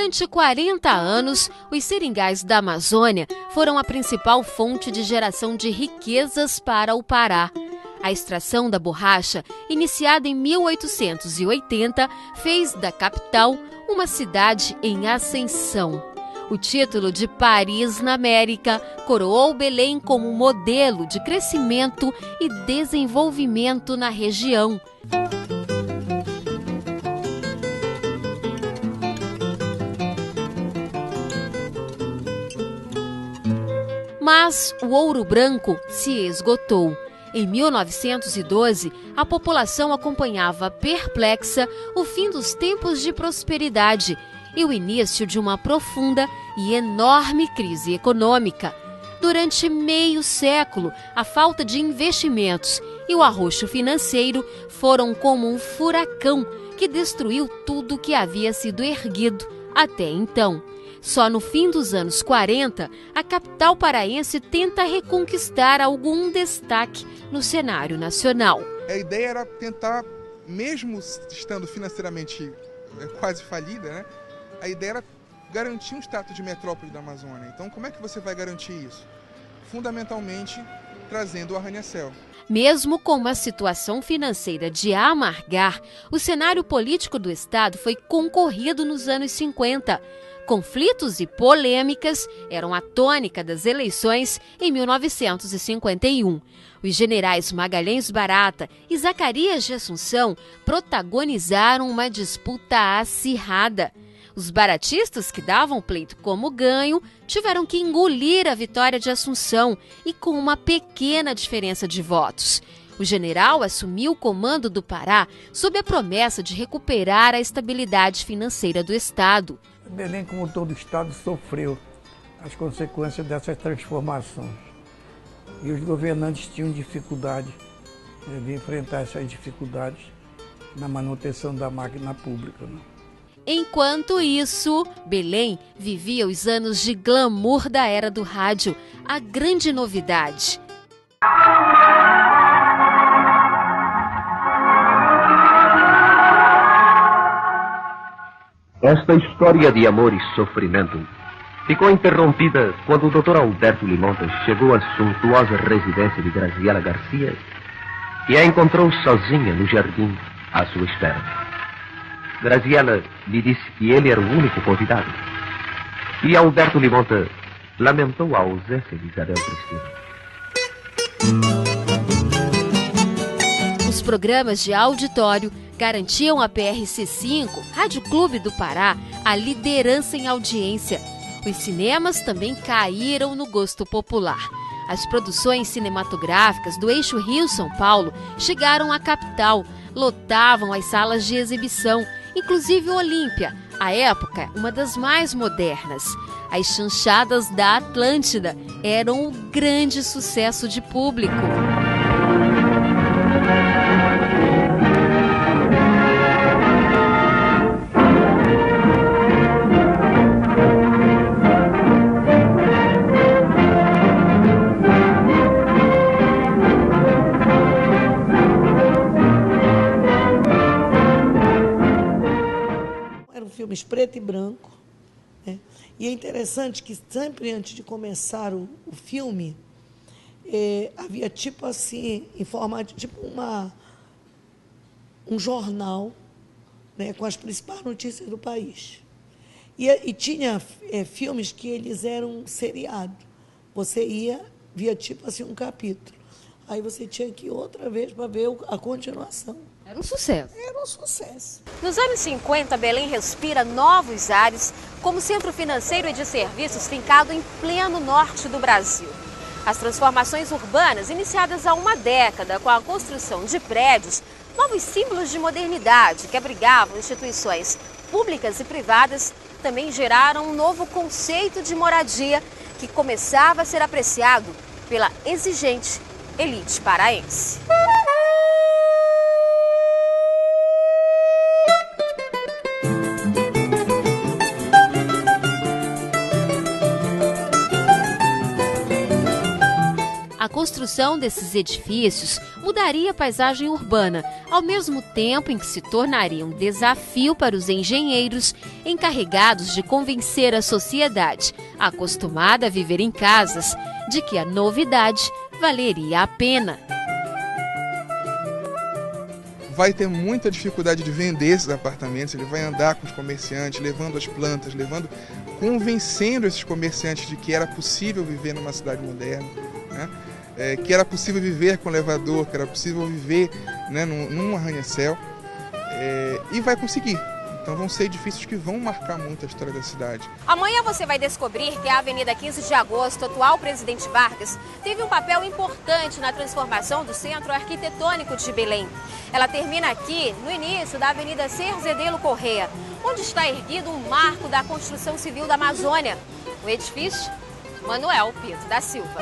Durante 40 anos, os seringais da Amazônia foram a principal fonte de geração de riquezas para o Pará. A extração da borracha, iniciada em 1880, fez da capital uma cidade em ascensão. O título de Paris na América coroou Belém como modelo de crescimento e desenvolvimento na região. Mas o ouro branco se esgotou. Em 1912, a população acompanhava perplexa o fim dos tempos de prosperidade e o início de uma profunda e enorme crise econômica. Durante meio século, a falta de investimentos e o arroxo financeiro foram como um furacão que destruiu tudo que havia sido erguido até então. Só no fim dos anos 40, a capital paraense tenta reconquistar algum destaque no cenário nacional. A ideia era tentar, mesmo estando financeiramente quase falida, né? A ideia era garantir um status de metrópole da Amazônia. Então, como é que você vai garantir isso? Fundamentalmente, trazendo o arranha-céu. Mesmo com uma situação financeira de amargar, o cenário político do Estado foi concorrido nos anos 50. Conflitos e polêmicas eram a tônica das eleições em 1951. Os generais Magalhães Barata e Zacarias de Assunção protagonizaram uma disputa acirrada. Os baratistas, que davam pleito como ganho, tiveram que engolir a vitória de Assunção e com uma pequena diferença de votos. O general assumiu o comando do Pará sob a promessa de recuperar a estabilidade financeira do Estado. Belém, como todo o Estado, sofreu as consequências dessas transformações. E os governantes tinham dificuldade de enfrentar essas dificuldades na manutenção da máquina pública, né? Enquanto isso, Belém vivia os anos de glamour da era do rádio, a grande novidade. Esta história de amor e sofrimento ficou interrompida quando o Dr. Alberto Limontas chegou à suntuosa residência de Graziela Garcia e a encontrou sozinha no jardim à sua espera. Graziela lhe disse que ele era o único convidado e Alberto Limontas lamentou a ausência de Isabel Cristina. Os programas de auditório garantiam à PRC5, Rádio Clube do Pará, a liderança em audiência. Os cinemas também caíram no gosto popular. As produções cinematográficas do eixo Rio-São Paulo chegaram à capital, lotavam as salas de exibição, inclusive o Olímpia, à época uma das mais modernas. As chanchadas da Atlântida eram um grande sucesso de público. Filmes preto e branco, né? E é interessante que sempre antes de começar o filme, havia tipo assim, em formato, tipo um jornal, né, com as principais notícias do país. E tinha filmes que eles eram seriado. Você via tipo assim um capítulo. Aí você tinha que ir outra vez para ver a continuação. Era um sucesso. Era um sucesso. Nos anos 50, Belém respira novos ares como centro financeiro e de serviços fincado em pleno norte do Brasil. As transformações urbanas, iniciadas há uma década com a construção de prédios, novos símbolos de modernidade que abrigavam instituições públicas e privadas, também geraram um novo conceito de moradia que começava a ser apreciado pela exigente elite paraense. A construção desses edifícios mudaria a paisagem urbana, ao mesmo tempo em que se tornaria um desafio para os engenheiros encarregados de convencer a sociedade, acostumada a viver em casas, de que a novidade valeria a pena. Vai ter muita dificuldade de vender esses apartamentos, ele vai andar com os comerciantes, levando as plantas, convencendo esses comerciantes de que era possível viver numa cidade moderna, né? Que era possível viver com elevador, que era possível viver, né, num arranha-céu, e vai conseguir. Então vão ser edifícios que vão marcar muito a história da cidade. Amanhã você vai descobrir que a Avenida 15 de Agosto, atual Presidente Vargas, teve um papel importante na transformação do centro arquitetônico de Belém. Ela termina aqui, no início da Avenida Cerzedelo Corrêa, onde está erguido um marco da construção civil da Amazônia, o edifício Manuel Pinto da Silva.